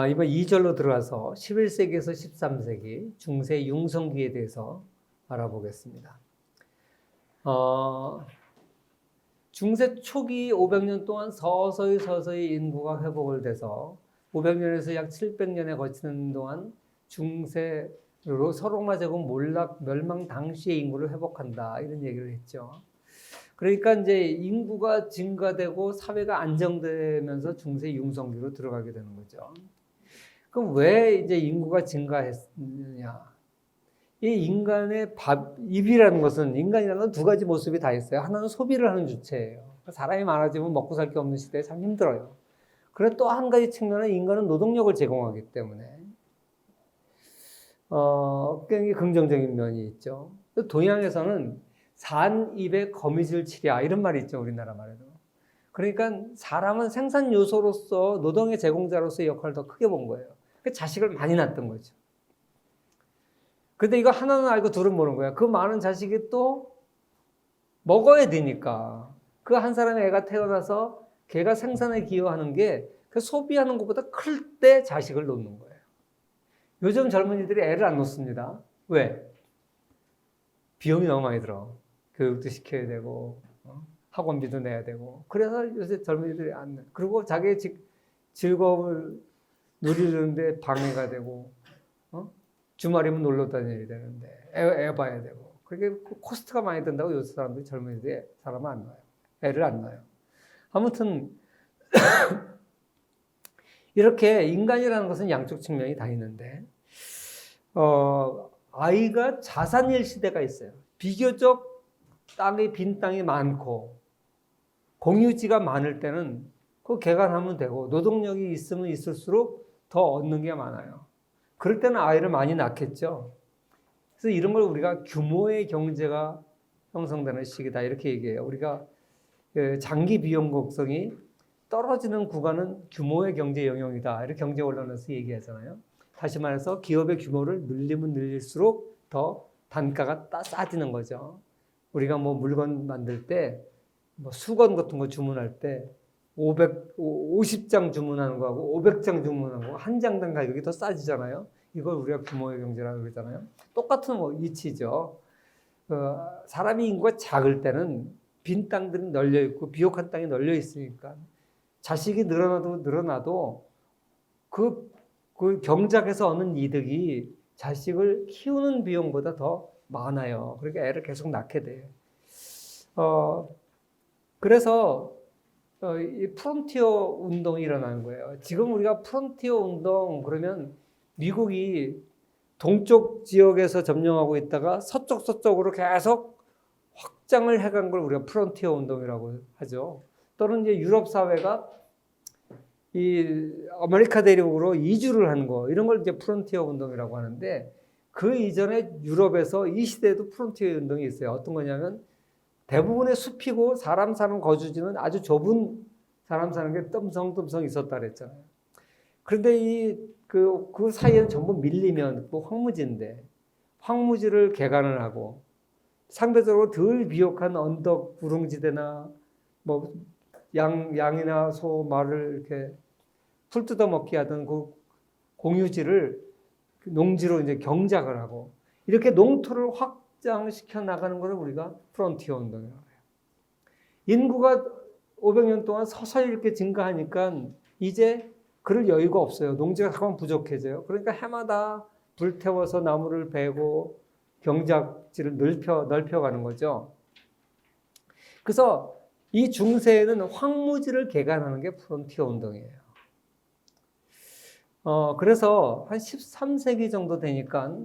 이번 2절로 들어가서 11세기에서 13세기 중세 융성기에 대해서 알아보겠습니다. 중세 초기 500년 동안 서서히 인구가 회복을 돼서 500년에서 약 700년에 거치는 동안 중세로 서로마 제국 멸망 당시의 인구를 회복한다, 이런 얘기를 했죠. 그러니까 이제 인구가 증가되고 사회가 안정되면서 중세 융성기로 들어가게 되는 거죠. 그럼 왜 이제 인구가 증가했느냐? 이 인간의 입이라는 것은, 인간이라는 건 두 가지 모습이 다 있어요. 하나는 소비를 하는 주체예요. 사람이 많아지면 먹고 살 게 없는 시대에 참 힘들어요. 그리고 또 한 가지 측면은 인간은 노동력을 제공하기 때문에 굉장히 긍정적인 면이 있죠. 동양에서는 산 입에 거미줄 치랴, 이런 말이 있죠, 우리나라 말에도. 그러니까 사람은 생산 요소로서, 노동의 제공자로서의 역할을 더 크게 본 거예요. 자식을 많이 낳았던 거죠. 근데 이거 하나는 알고 둘은 모르는 거야. 그 많은 자식이 또 먹어야 되니까 그 한 사람의 애가 태어나서 걔가 생산에 기여하는 게 그 소비하는 것보다 클 때 자식을 놓는 거예요. 요즘 젊은이들이 애를 안 놓습니다. 왜? 비용이 너무 많이 들어. 교육도 시켜야 되고 학원비도 내야 되고. 그래서 요새 젊은이들이 안 내. 그리고 자기의 즐거움을 누리는데 방해가 되고, 주말이면 놀러 다녀야 되는데 애 봐야 되고, 그게 코스트가 많이 든다고 요새 사람들이, 젊은이들이 사람을 안 낳아요. 애를 안 낳아요. 아무튼 이렇게 인간이라는 것은 양쪽 측면이 다 있는데, 아이가 자산일 시대가 있어요. 비교적 빈 땅이 많고 공유지가 많을 때는 그 개간하면 되고, 노동력이 있으면 있을수록 더 얻는 게 많아요. 그럴 때는 아이를 많이 낳겠죠. 그래서 이런 걸 우리가 규모의 경제가 형성되는 시기다, 이렇게 얘기해요. 우리가 장기 비용 곡성이 떨어지는 구간은 규모의 경제 영역이다, 이렇게 경제 원론에서 얘기하잖아요. 다시 말해서 기업의 규모를 늘리면 늘릴수록 더 단가가 싸지는 거죠. 우리가 뭐 물건 만들 때, 뭐 수건 같은 거 주문할 때 50장 주문하는 거하고 500장 주문하는 거, 한 장당 가격이 더 싸지잖아요. 이걸 우리가 규모의 경제라고 그러잖아요. 똑같은 이치죠. 사람이 인구가 작을 때는 빈 땅들이 널려 있고 비옥한 땅이 널려 있으니까 자식이 늘어나도 그 경작에서 얻는 이득이 자식을 키우는 비용보다 더 많아요. 그러니까 애를 계속 낳게 돼요. 그래서 이 프론티어 운동이 일어나는 거예요. 지금 우리가 프론티어 운동 그러면 미국이 동쪽 지역에서 점령하고 있다가 서쪽으로 계속 확장을 해간 걸 우리가 프론티어 운동이라고 하죠. 또는 이제 유럽 사회가 이 아메리카 대륙으로 이주를 하는 거, 이런 걸 이제 프론티어 운동이라고 하는데, 그 이전에 유럽에서 이 시대에도 프론티어 운동이 있어요. 어떤 거냐면 대부분의 숲이고 사람 사는 거주지는 아주 좁은, 사람 사는 게 뜸성뜸성 있었다 그랬잖아요. 그런데 그 사이에는 전부 밀리면 뭐 황무지인데, 황무지를 개간을 하고 상대적으로 덜 비옥한 언덕 구릉지대나 뭐 양이나 소, 말을 이렇게 풀 뜯어 먹게 하던 그 공유지를 농지로 이제 경작을 하고, 이렇게 농토를 확장시켜 나가는 것을 우리가 프론티어 운동이라고 해요. 인구가 500년 동안 서서히 이렇게 증가하니까 이제 그럴 여유가 없어요. 농지가 가만 부족해져요. 그러니까 해마다 불태워서 나무를 베고 경작지를 넓혀가는 거죠. 그래서 이 중세에는 황무지를 개간하는 게 프론티어 운동이에요. 그래서 한 13세기 정도 되니까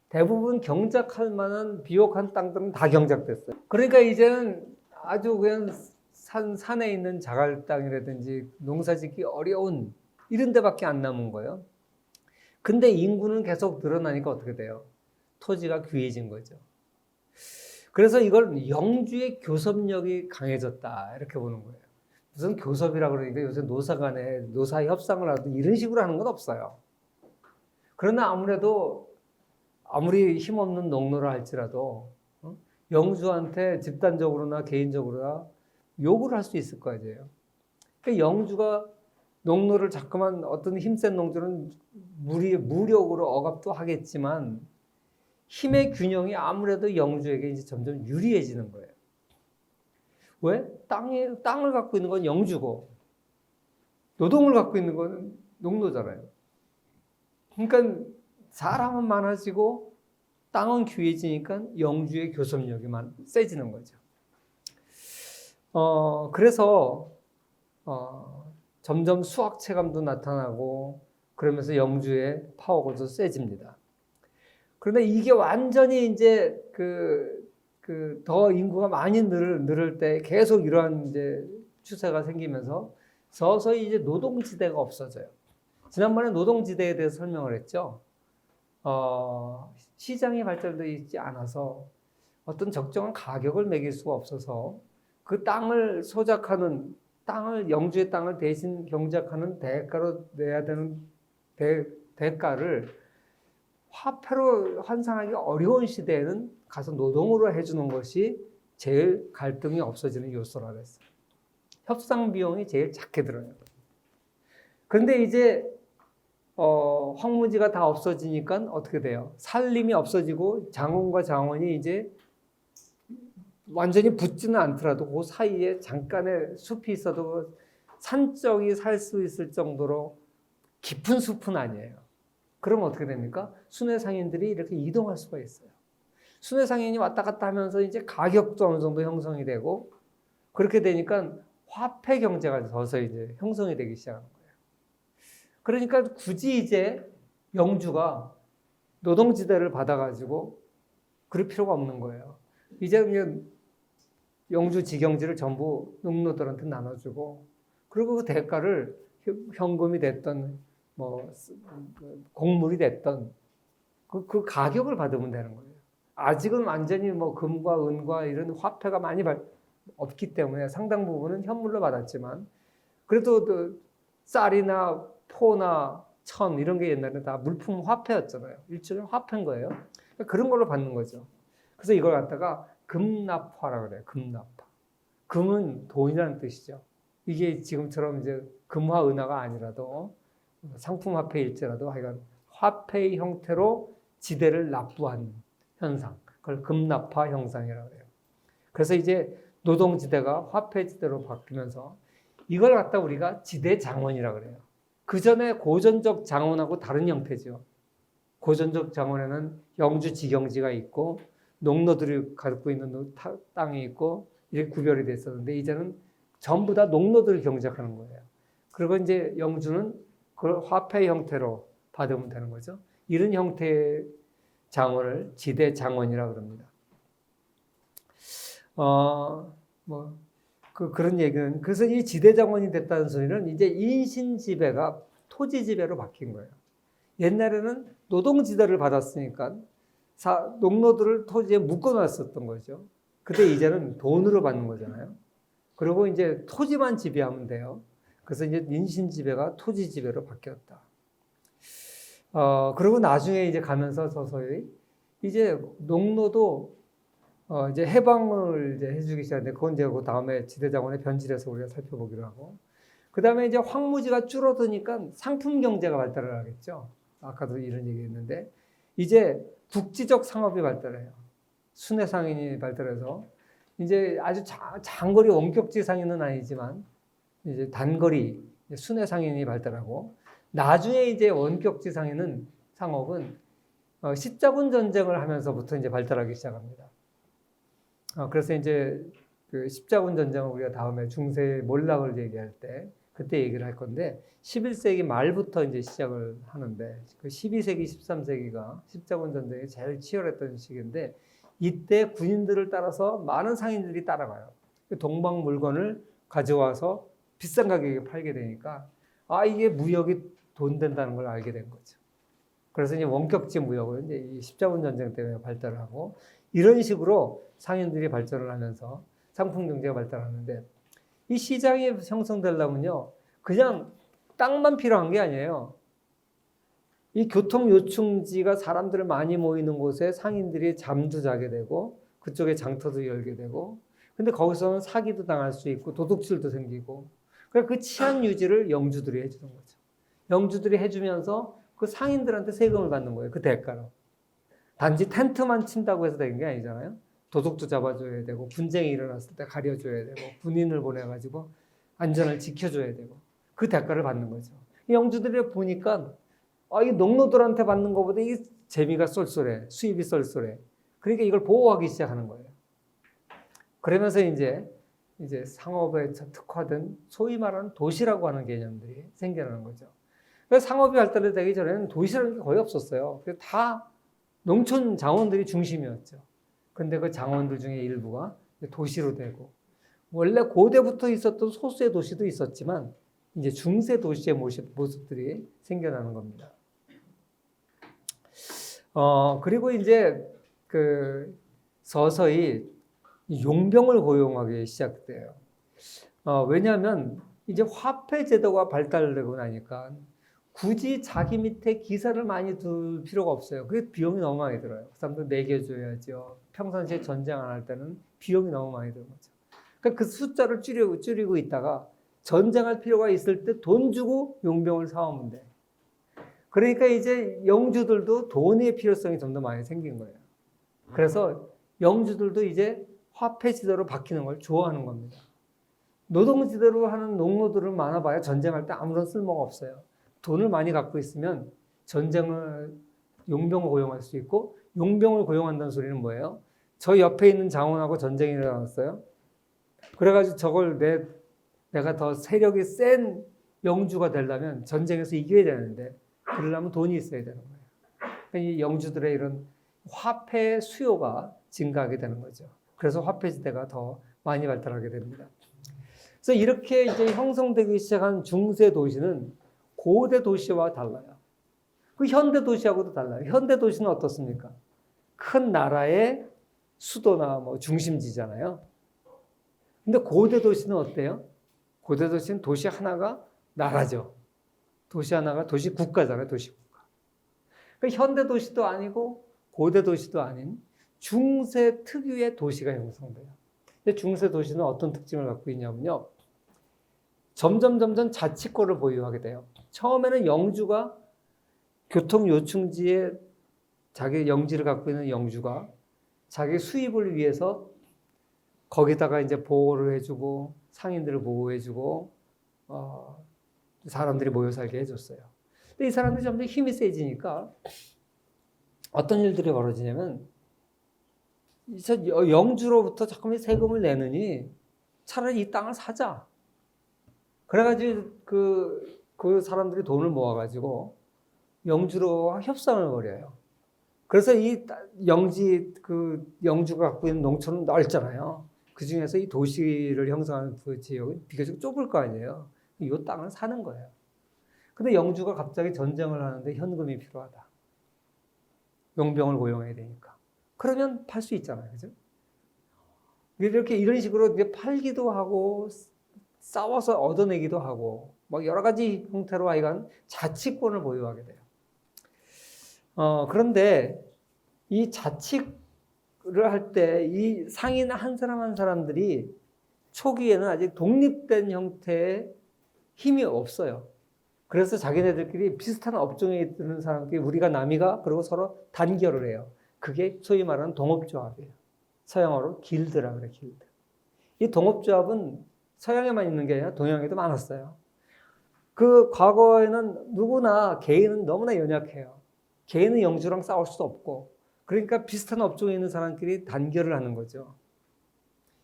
대부분 경작할 만한 비옥한 땅들은 다 경작됐어요. 그러니까 이제는 아주 그냥 산에 있는 자갈 땅이라든지 농사짓기 어려운 이런 데밖에 안 남은 거예요. 근데 인구는 계속 늘어나니까 어떻게 돼요? 토지가 귀해진 거죠. 그래서 이걸 영주의 교섭력이 강해졌다, 이렇게 보는 거예요. 무슨 교섭이라고 그러니까 요새 노사 간에 노사 협상을 하든 이런 식으로 하는 건 없어요. 그러나 아무리 힘없는 농노라 할지라도 영주한테 집단적으로나 개인적으로나 요구를 할 수 있을 거예요. 그러니까 영주가 농노를 자꾸만 어떤 힘센 농주는 무력으로 억압도 하겠지만 힘의 균형이 아무래도 영주에게 이제 점점 유리해지는 거예요. 왜? 땅을 갖고 있는 건 영주고 노동을 갖고 있는 건 농노잖아요. 그러니까 사람은 많아지고 땅은 귀해지니까 영주의 교섭력이 세지는 거죠. 그래서 점점 수학 체감도 나타나고 그러면서 영주의 파워가 세집니다. 그런데 이게 완전히 이제 더 인구가 많이 늘을 때 계속 이러한 이제 추세가 생기면서 서서히 이제 노동지대가 없어져요. 지난번에 노동지대에 대해서 설명을 했죠. 시장이 발달되어 있지 않아서 어떤 적정한 가격을 매길 수가 없어서 그 땅을 소작하는 영주의 땅을 대신 경작하는 대가로 내야 되는 대가를 화폐로 환산하기 어려운 시대에는 가서 노동으로 해주는 것이 제일 갈등이 없어지는 요소라고 했어요. 협상 비용이 제일 작게 들어요. 그런데 이제 황무지가 다 없어지니까 어떻게 돼요? 산림이 없어지고 장원과 장원이 이제 완전히 붙지는 않더라도 그 사이에 잠깐의 숲이 있어도 산적이 살 수 있을 정도로 깊은 숲은 아니에요. 그럼 어떻게 됩니까? 순회 상인들이 이렇게 이동할 수가 있어요. 순회 상인이 왔다 갔다 하면서 이제 가격도 어느 정도 형성이 되고 그렇게 되니까 화폐 경제가 서서히 이제 형성이 되기 시작한 거예요. 그러니까 굳이 이제 영주가 노동지대를 받아가지고 그럴 필요가 없는 거예요. 이제 그냥 영주 지경지를 전부 농노들한테 나눠주고 그리고 그 대가를 현금이 됐던 뭐 곡물이 됐던 그 가격을 받으면 되는 거예요. 아직은 완전히 뭐 금과 은과 이런 화폐가 많이 없기 때문에 상당 부분은 현물로 받았지만 그래도 쌀이나 포나 천 이런 게 옛날에 다 물품 화폐였잖아요. 일종의 화폐인 거예요. 그러니까 그런 걸로 받는 거죠. 그래서 이걸 갖다가 금납화라고 그래요. 금납화. 금은 돈이라는 뜻이죠. 이게 지금처럼 이제 금화 은화가 아니라도 상품 화폐일지라도 하여간 화폐의 형태로 지대를 납부한 현상. 그걸 금납화 현상이라고 해요. 그래서 이제 노동지대가 화폐지대로 바뀌면서 이걸 갖다 우리가 지대장원이라고 그래요. 그 전에 고전적 장원하고 다른 형태죠. 고전적 장원에는 영주 지경지가 있고 농노들이 갖고 있는 땅이 있고 이렇게 구별이 됐었는데 이제는 전부 다 농노들이 경작하는 거예요. 그리고 이제 영주는 그걸 화폐 형태로 받으면 되는 거죠. 이런 형태의 장원을 지대 장원이라고 그럽니다. 그런 얘기는 그래서 이 지대 장원이 됐다는 소리는 이제 인신 지배가 토지 지배로 바뀐 거예요. 옛날에는 노동 지대를 받았으니까 농노들을 토지에 묶어놨었던 거죠. 근데 이제는 돈으로 받는 거잖아요. 그리고 이제 토지만 지배하면 돼요. 그래서 이제 인신 지배가 토지 지배로 바뀌었다. 그리고 나중에 이제 가면서 서서히 이제 농노도 이제 해방을 이제 해주기 시작했는데 그건 이제 그 다음에 지대장원의 변질에서 우리가 살펴보기로 하고 그 다음에 이제 황무지가 줄어드니까 상품 경제가 발달을 하겠죠. 아까도 이런 얘기했는데 이제 국지적 상업이 발달해요. 순회 상인이 발달해서 이제 아주 장거리 원격지 상인은 아니지만 이제 단거리 순회 상인이 발달하고 나중에 이제 원격지 상업은 십자군 전쟁을 하면서부터 이제 발달하기 시작합니다. 그래서 이제 그 십자군 전쟁을 우리가 다음에 중세 몰락을 얘기할 때 그때 얘기를 할 건데 11세기 말부터 이제 시작을 하는데 그 12세기, 13세기가 십자군 전쟁이 제일 치열했던 시기인데 이때 군인들을 따라서 많은 상인들이 따라가요. 동방 물건을 가져와서 비싼 가격에 팔게 되니까 이게 무역이 돈 된다는 걸 알게 된 거죠. 그래서 이제 원격지 무역을 이제 이 십자군 전쟁 때문에 발달을 하고 이런 식으로 상인들이 발전을 하면서 상품 경제가 발달하는데 이 시장이 형성되려면요 그냥 땅만 필요한 게 아니에요. 이 교통 요충지가 사람들 많이 모이는 곳에 상인들이 잠도 자게 되고 그쪽에 장터도 열게 되고 근데 거기서는 사기도 당할 수 있고 도둑질도 생기고 그러니까 그 치안 유지를 영주들이 해주는 거죠. 영주들이 해주면서 그 상인들한테 세금을 받는 거예요. 그 대가로. 단지 텐트만 친다고 해서 되는 게 아니잖아요. 도둑도 잡아줘야 되고, 분쟁이 일어났을 때 가려줘야 되고, 군인을 보내가지고 안전을 지켜줘야 되고, 그 대가를 받는 거죠. 영주들이 보니까, 이 농노들한테 받는 것보다 이 재미가 쏠쏠해. 수입이 쏠쏠해. 그러니까 이걸 보호하기 시작하는 거예요. 그러면서 이제 상업에 특화된 소위 말하는 도시라고 하는 개념들이 생겨나는 거죠. 그래서 상업이 발달되기 전에는 도시라는 게 거의 없었어요. 다 농촌 장원들이 중심이었죠. 근데 그 장원들 중에 일부가 도시로 되고, 원래 고대부터 있었던 소수의 도시도 있었지만, 이제 중세 도시의 모습들이 생겨나는 겁니다. 그리고 이제 서서히 용병을 고용하기 시작돼요. 왜냐하면 이제 화폐 제도가 발달되고 나니까 굳이 자기 밑에 기사를 많이 둘 필요가 없어요. 그게 비용이 너무 많이 들어요. 그 사람들 매겨줘야죠. 평상시에 전쟁 안 할 때는 비용이 너무 많이 드는 거죠. 그러니까 그 숫자를 줄이고 있다가 전쟁할 필요가 있을 때 돈 주고 용병을 사오면 돼. 그러니까 이제 영주들도 돈의 필요성이 좀 더 많이 생긴 거예요. 그래서 영주들도 이제 화폐 지대로 바뀌는 걸 좋아하는 겁니다. 노동지대로 하는 농노들은 많아봐야 전쟁할 때 아무런 쓸모가 없어요. 돈을 많이 갖고 있으면 용병을 고용할 수 있고, 용병을 고용한다는 소리는 뭐예요? 저 옆에 있는 장원하고 전쟁이 일어났어요. 그래가지고 저걸 내가 더 세력이 센 영주가 되려면 전쟁에서 이겨야 되는데, 그러려면 돈이 있어야 되는 거예요. 그러니까 이 영주들의 이런 화폐 수요가 증가하게 되는 거죠. 그래서 화폐지대가 더 많이 발달하게 됩니다. 그래서 이렇게 이제 형성되기 시작한 중세 도시는 고대 도시와 달라요. 그 현대 도시하고도 달라요. 현대 도시는 어떻습니까? 큰 나라의 수도나 뭐 중심지잖아요. 근데 고대 도시는 어때요? 고대 도시는 도시 하나가 나라죠. 도시 하나가 도시 국가잖아요. 도시 국가. 그러니까 현대 도시도 아니고 고대 도시도 아닌 중세 특유의 도시가 형성돼요. 근데 중세 도시는 어떤 특징을 갖고 있냐면요. 점점 자치권을 보유하게 돼요. 처음에는 영주가 교통 요충지에 자기 영지를 갖고 있는 영주가 자기 수입을 위해서 거기다가 이제 보호를 해주고 상인들을 보호해주고 사람들이 모여 살게 해줬어요. 근데 이 사람들이 점점 힘이 세지니까 어떤 일들이 벌어지냐면 영주로부터 자꾸만 세금을 내느니 차라리 이 땅을 사자. 그래가지고 그 사람들이 돈을 모아가지고 영주로 협상을 벌여요. 그래서 이 영주가 갖고 있는 농촌은 넓잖아요. 그 중에서 이 도시를 형성하는 그 지역은 비교적 좁을 거 아니에요. 이 땅을 사는 거예요. 근데 영주가 갑자기 전쟁을 하는데 현금이 필요하다. 용병을 고용해야 되니까. 그러면 팔 수 있잖아요. 그죠? 이런 식으로 이제 팔기도 하고, 싸워서 얻어내기도 하고, 막 여러 가지 형태로 하여간 자치권을 보유하게 돼요. 그런데 이 자치를 할 때 이 상인 한 사람 한 사람들이 초기에는 아직 독립된 형태의 힘이 없어요. 그래서 자기네들끼리 비슷한 업종에 있는 사람끼리 우리가 남이가 그리고 서로 단결을 해요. 그게 소위 말하는 동업조합이에요. 서양어로 길드라 그래, 길드. 이 동업조합은 서양에만 있는 게 아니라 동양에도 많았어요. 그 과거에는 누구나 개인은 너무나 연약해요. 개인은 영주랑 싸울 수도 없고, 그러니까 비슷한 업종에 있는 사람끼리 단결을 하는 거죠.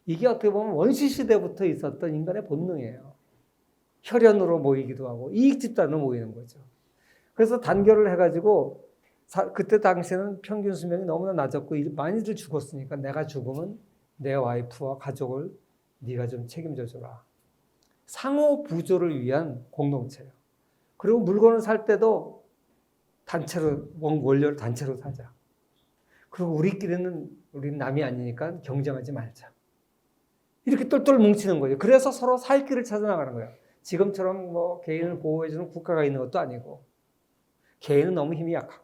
이게 어떻게 보면 원시시대부터 있었던 인간의 본능이에요. 혈연으로 모이기도 하고 이익 집단으로 모이는 거죠. 그래서 단결을 해가지고 그때 당시에는 평균 수명이 너무나 낮았고 많이들 죽었으니까 내가 죽으면 내 와이프와 가족을 네가 좀 책임져줘라. 상호 부조를 위한 공동체예요. 그리고 물건을 살 때도 단체로 원료를 단체로 사자. 그리고 우리는 남이 아니니까 경쟁하지 말자. 이렇게 똘똘 뭉치는 거죠. 그래서 서로 살 길을 찾아나가는 거예요. 지금처럼 뭐 개인을 보호해주는 국가가 있는 것도 아니고, 개인은 너무 힘이 약하고,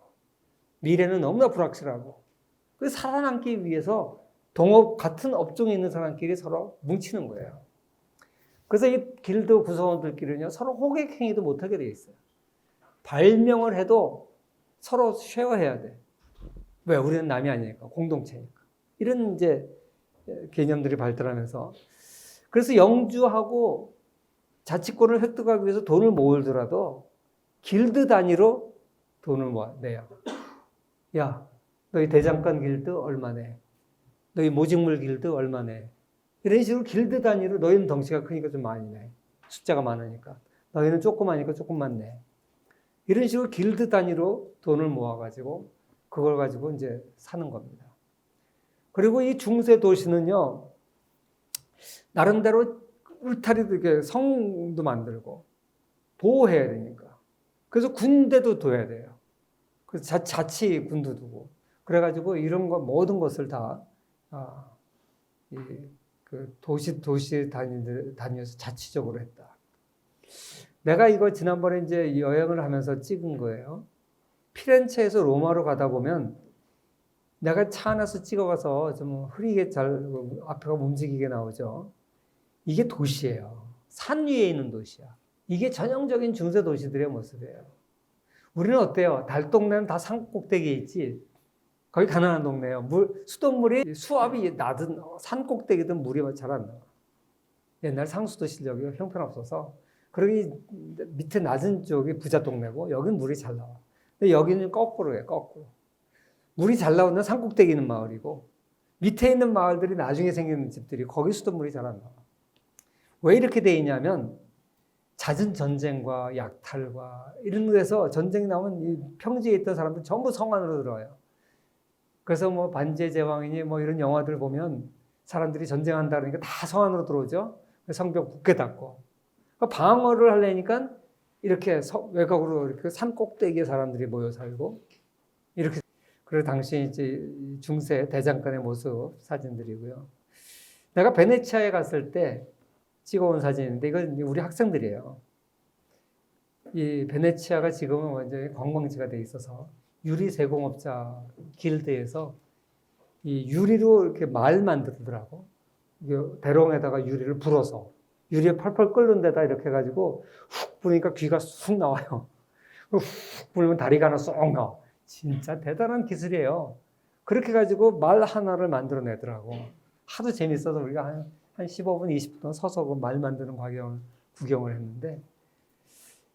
미래는 너무나 불확실하고, 그래서 살아남기 위해서 같은 업종에 있는 사람끼리 서로 뭉치는 거예요. 그래서 이 길드 구성원들끼리는요, 서로 호객행위도 못하게 돼 있어요. 발명을 해도 서로 쉐어해야 돼. 왜? 우리는 남이 아니니까, 공동체니까. 이런 이제 개념들이 발달하면서. 그래서 영주하고 자치권을 획득하기 위해서 돈을 모으더라도 길드 단위로 돈을 내요. 야, 너희 대장간 길드 얼마 내? 너희 모직물 길드 얼마 내? 이런 식으로 길드 단위로 너희는 덩치가 크니까 좀 많이 내. 숫자가 많으니까. 너희는 조그마니까 조금만 내. 이런 식으로 길드 단위로 돈을 모아가지고 그걸 가지고 이제 사는 겁니다. 그리고 이 중세 도시는요, 나름대로 울타리도 이렇게 성도 만들고 보호해야 되니까. 그래서 군대도 둬야 돼요. 그래서 자치 군도 두고. 그래가지고 이런 거 모든 것을 다 그 도시 다니면서 자치적으로 했다. 내가 이거 지난번에 이제 여행을 하면서 찍은 거예요. 피렌체에서 로마로 가다 보면 내가 차 안에서 찍어가서 좀 흐리게 잘 앞에가 움직이게 나오죠. 이게 도시예요. 산 위에 있는 도시야. 이게 전형적인 중세 도시들의 모습이에요. 우리는 어때요? 달동네는 다 산 꼭대기에 있지. 거기 가난한 동네예요. 수돗물이 수압이 낮은 산 꼭대기든 물이 잘 안 나와. 옛날 상수도 실력이 형편없어서 그러기 밑에 낮은 쪽이 부자 동네고 여긴 물이 잘 나와. 근데 여기는 거꾸로예요. 거꾸로. 물이 잘 나오는 산 꼭대기 있는 마을이고 밑에 있는 마을들이 나중에 생기는 집들이 거기 수돗물이 잘 안 나와. 왜 이렇게 돼 있냐면 잦은 전쟁과 약탈과 이런 데서 전쟁이 나오면 이 평지에 있던 사람들 전부 성 안으로 들어와요. 그래서 뭐 반지의 제왕이니 뭐 이런 영화들 보면 사람들이 전쟁한다 그러니까 다 성 안으로 들어오죠. 성벽 굳게 닫고. 그러니까 방어를 하려니까 이렇게 외곽으로 이렇게 산 꼭대기에 사람들이 모여 살고 이렇게. 그래서 당시 이제 중세 대장간의 모습 사진들이고요. 내가 베네치아에 갔을 때 찍어온 사진인데 이건 우리 학생들이에요. 이 베네치아가 지금은 완전히 관광지가 돼 있어서 유리 세공업자 길드에서 이 유리로 이렇게 말 만들더라고. 대롱에다가 유리를 불어서 유리에 펄펄 끓는 데다 이렇게 해가지고 훅 부니까 귀가 쑥 나와요. 훅 불면 다리가 하나 쏙 나와. 진짜 대단한 기술이에요. 그렇게 가지고 말 하나를 만들어내더라고. 하도 재밌어서 우리가 한 15분, 20분 서서 그 말 만드는 구경을 했는데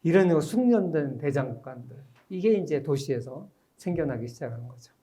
이런 숙련된 대장간들 이게 이제 도시에서 생겨나기 시작하는 거죠.